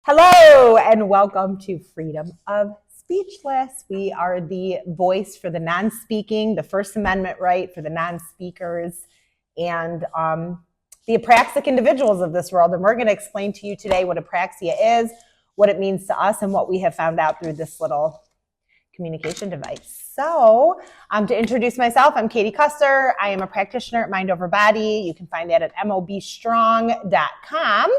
Hello and welcome to Freedom of Speechless. We are the voice for the non-speaking, the First Amendment right for the non-speakers, and the apraxic individuals of this world. And we're going to explain to you today what apraxia is, what it means to us, and what we have found out through this little communication device. So to introduce myself, I'm Katie Custer. I am a practitioner at Mind Over Body. You can find that at mobstrong.com.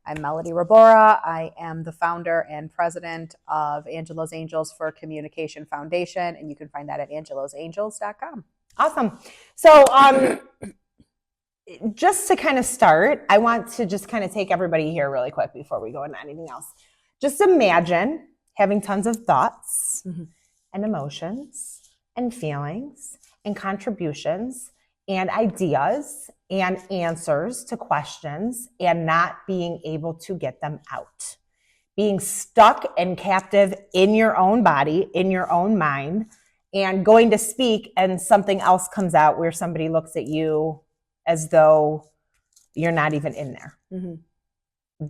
I'm Melody Rabora. I am the founder and president of Angelo's Angels for Communication Foundation, and you can find that at angelosangels.com. Awesome. So just to kind of start, I want to just kind of take everybody here really quick before we go into anything else. Just imagine having tons of thoughts and emotions and feelings and contributions and ideas and answers to questions and not being able to get them out. Being stuck and captive in your own body, in your own mind, and going to speak and something else comes out where somebody looks at you as though you're not even in there.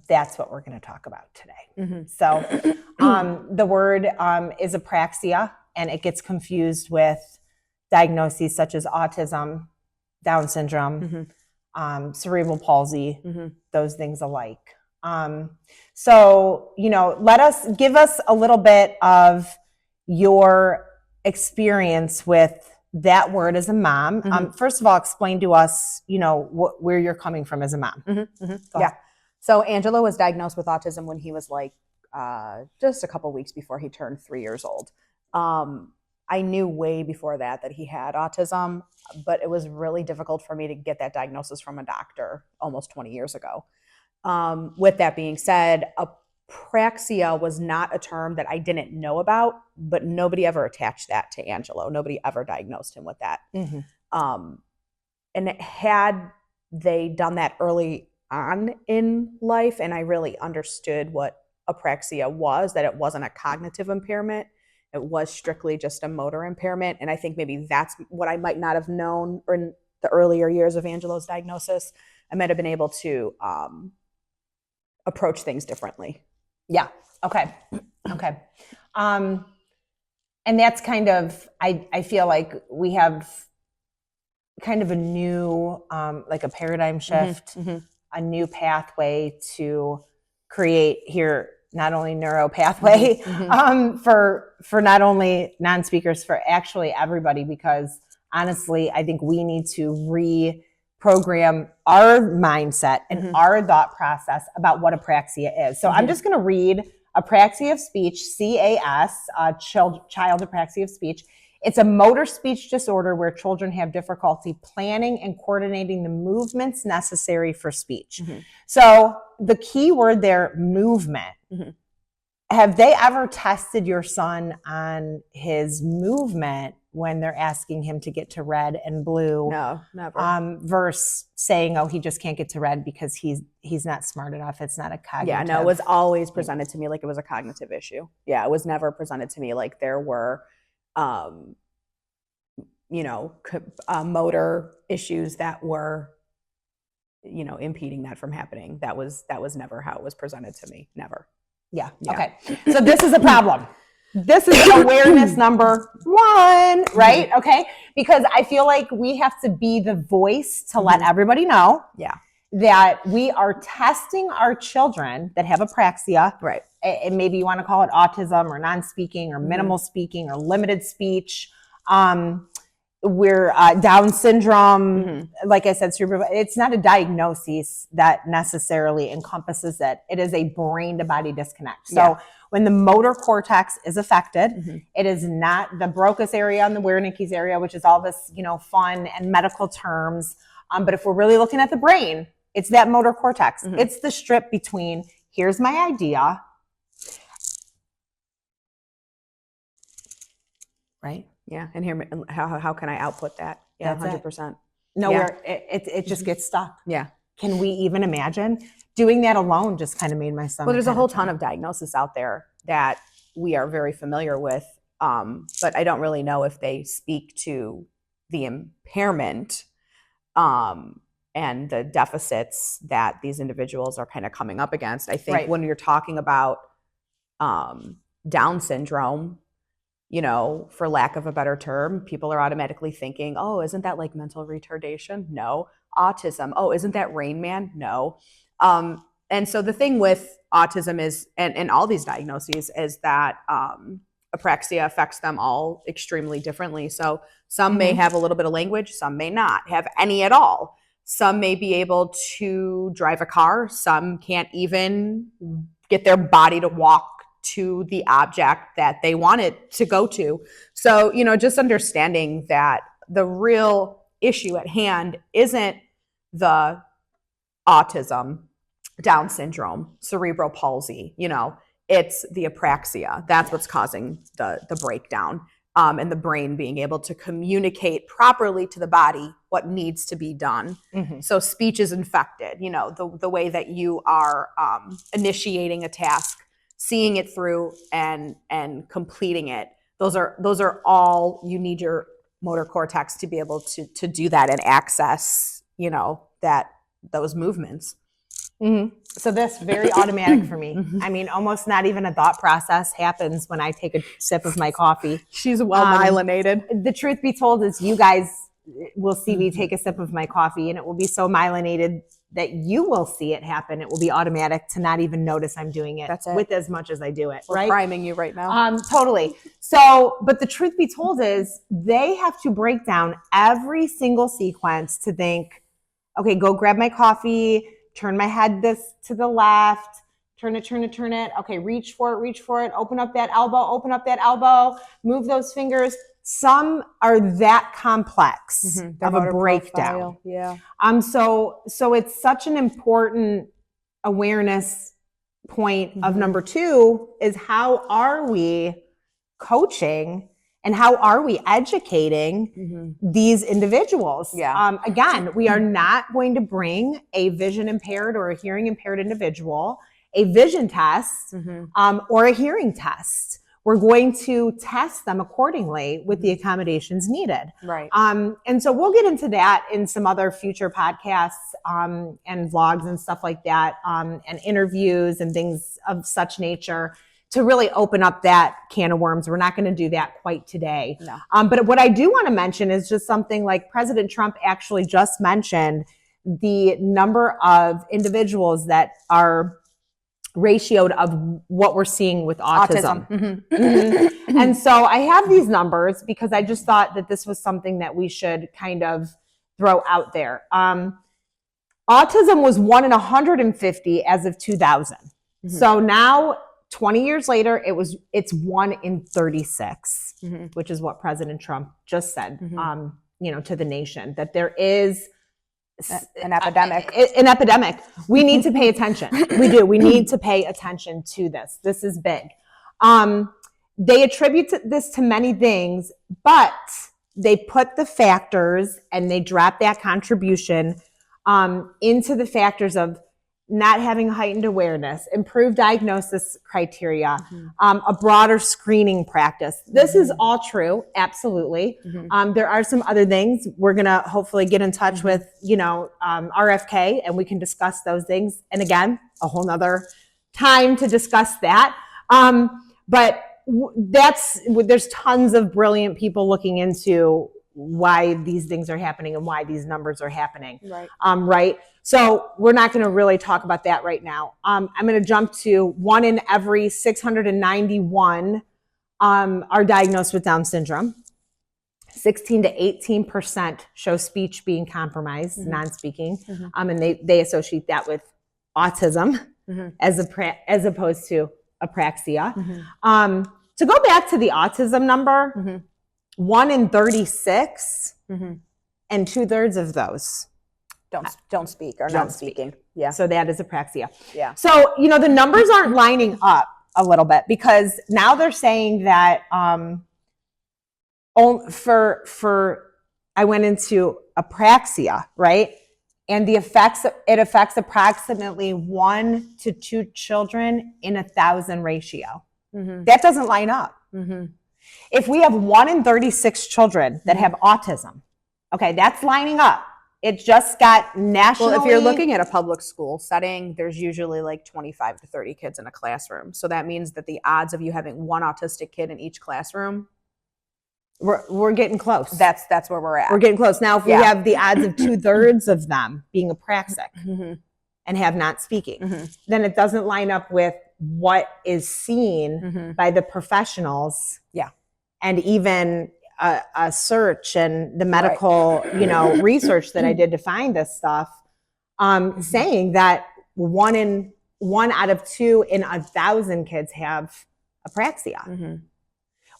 That's what we're going to talk about today. So the word is apraxia, and it gets confused with diagnoses such as autism, Down syndrome, cerebral palsy, those things alike. So, give us a little bit of your experience with that word as a mom. First of all, explain to us, where you're coming from as a mom. Yeah. So Angelo was diagnosed with autism when he was just a couple weeks before he turned 3 years old. I knew way before that he had autism, but it was really difficult for me to get that diagnosis from a doctor almost 20 years ago. With that being said, apraxia was not a term that I didn't know about, but nobody ever attached that to Angelo. Nobody ever diagnosed him with that. And had they done that early on in life, and I really understood what apraxia was, that it wasn't a cognitive impairment. It was strictly just a motor impairment. And I think maybe that's what I might not have known in the earlier years of Angelo's diagnosis. I might have been able to approach things differently. Yeah. Okay. And that's kind of, I feel like we have kind of a new, like a paradigm shift, a new pathway to create here, not only neuro pathway for not only non-speakers, for actually everybody, because honestly, I think we need to reprogram our mindset and our thought process about what apraxia is. So I'm just going to read Apraxia of Speech, CAS, child apraxia of speech. It's a motor speech disorder where children have difficulty planning and coordinating the movements necessary for speech. So the key word there, movement. Have they ever tested your son on his movement when they're asking him to get to red and blue? No, never. Versus saying, oh, he just can't get to red because he's not smart enough. It's not a cognitive. Yeah, no, it was always presented to me like it was a cognitive issue. Yeah, it was never presented to me like there were motor issues that were, impeding that from happening. That was never how it was presented to me. Never. Yeah. Okay. So this is a problem. This is awareness number 1, right? Okay. Because I feel like we have to be the voice to let everybody know that we are testing our children that have apraxia. Right. And maybe you want to call it autism or non-speaking or minimal speaking or limited speech. We're Down syndrome, like I said, it's not a diagnosis that necessarily encompasses it. It is a brain to body disconnect. So when the motor cortex is affected, it is not the Broca's area and the Wernicke's area, which is all this, fun and medical terms. But if we're really looking at the brain, it's that motor cortex. It's the strip between, here's my idea, right? Yeah, and here, how can I output that? Yeah, 100%. Nowhere, it just gets stuck. Yeah. Can we even imagine? Doing that alone just kind of made my stomach. Well, there's a whole ton of diagnoses out there that we are very familiar with, but I don't really know if they speak to the impairment the deficits that these individuals are kind of coming up against. I think Right. when you're talking about Down syndrome, for lack of a better term, people are automatically thinking, oh, isn't that like mental retardation? No. Autism. Oh, isn't that Rain Man? No. And so the thing with autism is, and all these diagnoses, is that apraxia affects them all extremely differently. So some may have a little bit of language, some may not have any at all. Some may be able to drive a car, some can't even get their body to walk to the object that they want it to go to. So, just understanding that the real issue at hand isn't the autism, Down syndrome, cerebral palsy, it's the apraxia. That's what's causing the breakdown, and the brain being able to communicate properly to the body what needs to be done. So speech is infected, the way that you are initiating a task, seeing it through and completing it. Those are all, you need your motor cortex to be able to do that and access, those movements. So this very automatic for me. I mean, almost not even a thought process happens when I take a sip of my coffee. She's well myelinated. The truth be told is you guys will see me take a sip of my coffee, and it will be so myelinated that you will see it happen. It will be automatic to not even notice I'm doing it. That's it. With as much as I do it. We're right? priming you right now. Totally. So, but the truth be told is they have to break down every single sequence to think, okay, go grab my coffee, turn my head this to the left, turn it. Okay, reach for it. Open up that elbow, move those fingers. Some are that complex of a breakdown. Profile. Yeah. So it's such an important awareness point of number 2 is how are we coaching and how are we educating these individuals? Yeah. Again, we are not going to bring a vision impaired or a hearing impaired individual a vision test or a hearing test. We're going to test them accordingly with the accommodations needed. Right. And so we'll get into that in some other future podcasts and vlogs and stuff like that, and interviews and things of such nature to really open up that can of worms. We're not going to do that quite today. No. But what I do want to mention is just something like President Trump actually just mentioned the number of individuals that are ratioed of what we're seeing with autism. And so I have these numbers because I just thought that this was something that we should kind of throw out there. Autism was 1 in 150 as of 2000. So now 20 years later, it's 1 in 36, which is what President Trump just said, to the nation, that there is an epidemic. An epidemic. We need to pay attention. We do. We need to pay attention to this. This is big. They attribute this to many things, but they put the factors and they drop that contribution into the factors of not having heightened awareness, improved diagnosis criteria, a broader screening practice. This is all true, absolutely. There are some other things. We're going to hopefully get in touch with, RFK, and we can discuss those things. And again, a whole nother time to discuss that. But there's tons of brilliant people looking into why these things are happening and why these numbers are happening. Right. Right. So we're not going to really talk about that right now. I'm going to jump to 1 in every 691 are diagnosed with Down syndrome. 16 to 18% show speech being compromised, non-speaking, and they associate that with autism as opposed to apraxia. To go back to the autism number, 1 in 36, and 2/3 of those don't speak or don't not speaking. Yeah. So that is apraxia. Yeah. So, the numbers aren't lining up a little bit because now they're saying that I went into apraxia, right? And it affects approximately 1 to 2 children in 1,000 ratio. That doesn't line up. If we have 1 in 36 children that have autism, okay, that's lining up. It just got nationally. Well, if you're looking at a public school setting, there's usually like 25 to 30 kids in a classroom. So that means that the odds of you having one autistic kid in each classroom, we're getting close. That's where we're at. We're getting close. Now, if we have the odds of 2/3 of them being apraxic and have not speaking, then it doesn't line up with what is seen by the professionals. Yeah. And even a search and the medical, research that I did to find this stuff, saying that one out of 2 in 1,000 kids have apraxia.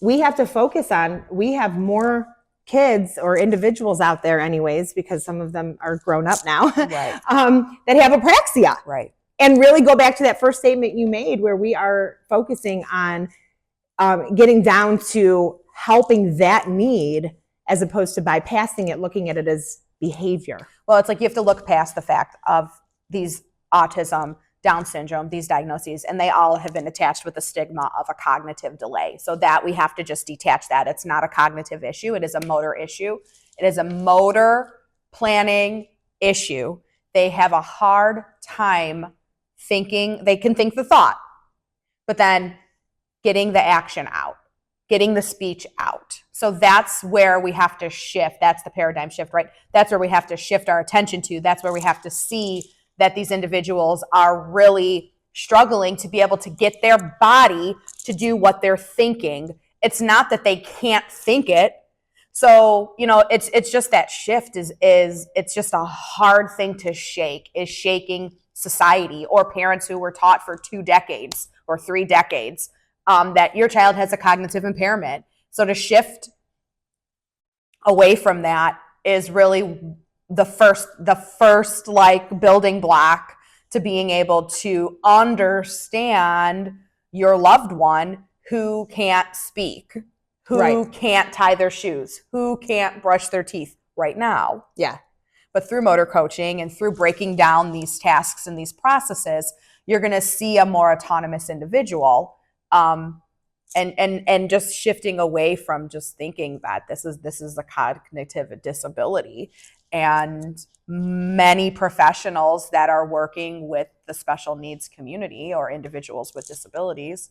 We have to focus on, we have more kids or individuals out there anyways, because some of them are grown up now, that have apraxia. Right. And really go back to that first statement you made where we are focusing on getting down to helping that need as opposed to bypassing it, looking at it as behavior. Well, it's like you have to look past the fact of these autism, Down syndrome, these diagnoses, and they all have been attached with the stigma of a cognitive delay. So that we have to just detach that. It's not a cognitive issue. It is a motor issue. It is a motor planning issue. They have a hard time thinking. They can think the thought, but then getting the action out, getting the speech out. So that's where we have to shift. That's the paradigm shift, right? That's where we have to shift our attention to. That's where we have to see that these individuals are really struggling to be able to get their body to do what they're thinking. It's not that they can't think it. So, it's just that shift is it's just a hard thing to shake, is shaking society or parents who were taught for 2 decades or 3 decades that your child has a cognitive impairment. So to shift away from that is really the first like building block to being able to understand your loved one who can't speak, who can't tie their shoes, who can't brush their teeth right now. Yeah. But through motor coaching and through breaking down these tasks and these processes, you're going to see a more autonomous individual, and just shifting away from just thinking that this is a cognitive disability. And many professionals that are working with the special needs community or individuals with disabilities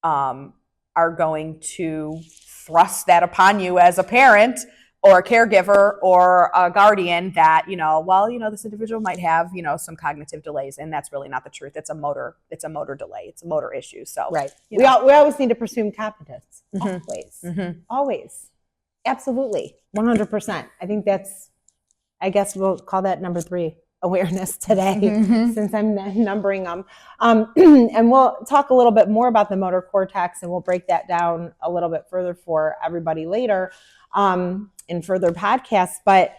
are going to thrust that upon you as a parent or a caregiver or a guardian that, this individual might have, some cognitive delays, and that's really not the truth. It's a motor delay. It's a motor issue. So we always need to presume competence. Always. Absolutely. 100%. I guess we'll call that number 3 awareness today, since I'm numbering them. And we'll talk a little bit more about the motor cortex, and we'll break that down a little bit further for everybody later in further podcasts. But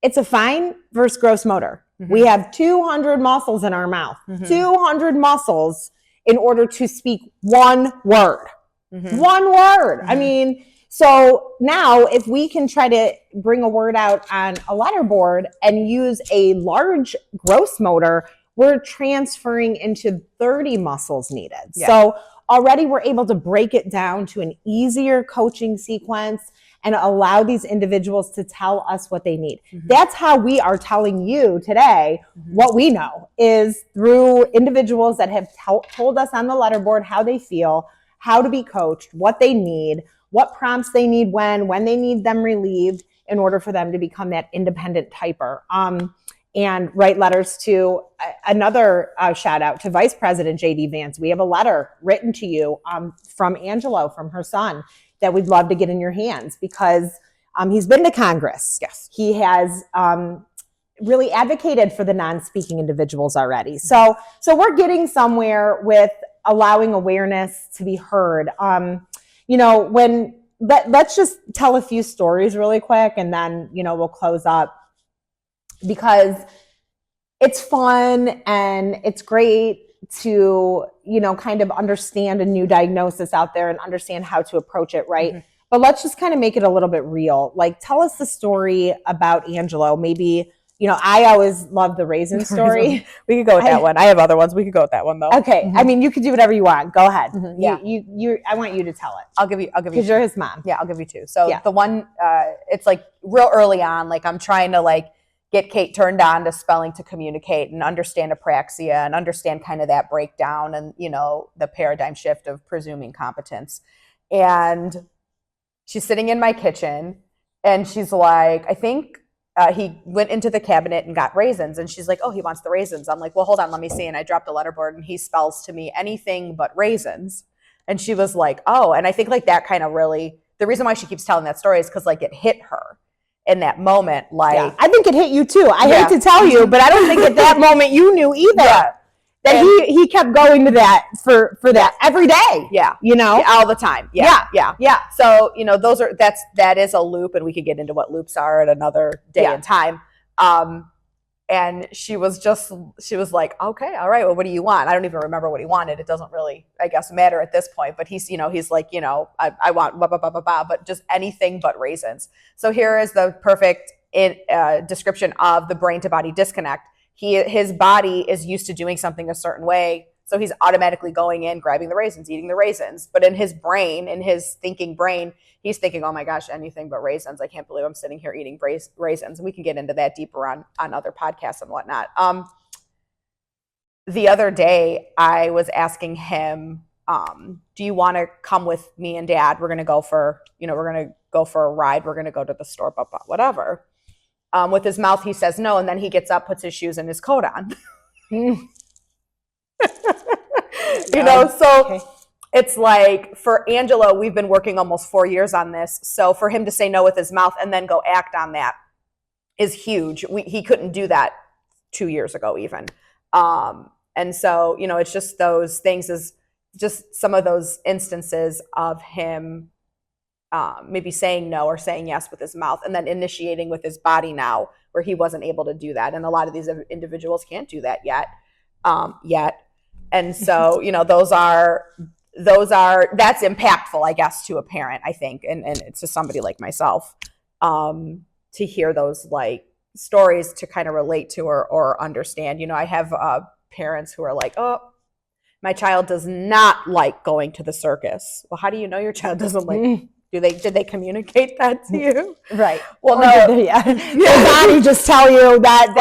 it's a fine versus gross motor. We have 200 muscles in our mouth, 200 muscles in order to speak one word. One word. I mean, so now if we can try to bring a word out on a letterboard and use a large gross motor, we're transferring into 30 muscles needed. Yeah. So already we're able to break it down to an easier coaching sequence and allow these individuals to tell us what they need. That's how we are telling you today what we know, is through individuals that have told us on the letterboard how they feel, how to be coached, what they need, what prompts they need when they need them relieved in order for them to become that independent typer. And write letters to another shout out to Vice President J.D. Vance. We have a letter written to you from Angelo, from her son, that we'd love to get in your hands, because he's been to Congress. Yes. He has really advocated for the non-speaking individuals already. So we're getting somewhere with allowing awareness to be heard. Let's just tell a few stories really quick, and then, we'll close up, because it's fun and it's great to, kind of understand a new diagnosis out there and understand how to approach it, right? But let's just kind of make it a little bit real. Like, tell us the story about Angelo. Maybe, I always love the raisin story. We could go with that one. I have other ones. We could go with that one though. Okay. I mean, you could do whatever you want. Go ahead. Yeah. I want you to tell it. I'll give you. Because you're his mom. Yeah, I'll give you 2. So the one, it's like real early on. Like, I'm trying to get Kate turned on to spelling to communicate and understand apraxia and understand kind of that breakdown and, you know, the paradigm shift of presuming competence. And she's sitting in my kitchen and she's like, I think he went into the cabinet and got raisins. And she's like, oh, he wants the raisins. I'm like, well, hold on, let me see. And I dropped the letterboard and he spells to me anything but raisins. And she was like, oh, and I think like that kind of really, the reason why she keeps telling that story is because like it hit her in that moment. Like, Yeah. I think it hit you too. I hate to tell you, but I don't think at that moment you knew either. That he kept going to that for that every day. Yeah. You know? Yeah, all the time. Yeah. So, you know, that is a loop, and we could get into what loops are at another day and time. And she was like, okay, all right, well, what do you want? I don't even remember what he wanted. It doesn't really, I guess, matter at this point, but he's like, you know, I want blah, blah, blah, blah, blah, but just anything but raisins. So here is the perfect description of the brain to body disconnect. His body is used to doing something a certain way, so he's automatically going in, grabbing the raisins, eating the raisins. But in his brain, in his thinking brain, he's thinking, oh my gosh, anything but raisins. I can't believe I'm sitting here eating raisins. And we can get into that deeper on other podcasts and whatnot. The other day, I was asking him, do you want to come with me and Dad? We're going to go for a ride. We're going to go to the store, blah, blah, whatever. With his mouth, he says no, and then he gets up, puts his shoes and his coat on. You know, so okay. It's like for Angelo, we've been working almost 4 years on this. So for him to say no with his mouth and then go act on that is huge. He couldn't do that 2 years ago even. And so, you know, it's just those things, is just some of those instances of him maybe saying no or saying yes with his mouth and then initiating with his body now, where he wasn't able to do that. And a lot of these individuals can't do that yet. And so, you know, that's impactful, I guess, to a parent, I think. And it's to somebody like myself, to hear those like stories to kind of relate to or understand. You know, I have parents who are like, oh, my child does not like going to the circus. Well, how do you know your child doesn't like? Did they communicate that to you? Right. Well, no. Their body just tell you that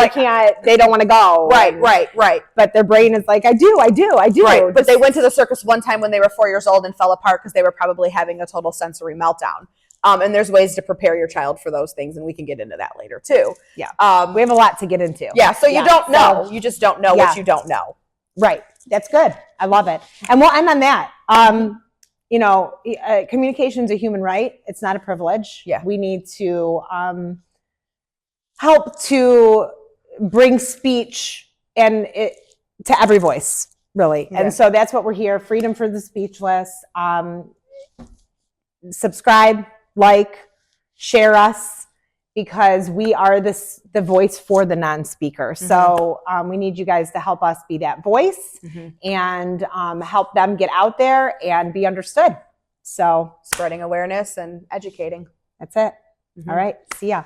they don't want to go. Right. But their brain is like, I do. Right. But they went to the circus one time when they were 4 years old and fell apart because they were probably having a total sensory meltdown. And there's ways to prepare your child for those things, and we can get into that later too. Yeah. We have a lot to get into. Yeah. So you don't know. You just don't know what you don't know. Right. That's good. I love it. And we'll end on that. You know, communication is a human right. It's not a privilege. Yeah. We need to help to bring speech and to every voice, really. Yeah. And so that's what we're here. Freedom for the speechless. Subscribe, like, share us, because we are the voice for the non-speaker. Mm-hmm. So we need you guys to help us be that voice, mm-hmm. and help them get out there and be understood. So spreading awareness and educating. That's it. Mm-hmm. All right. See ya.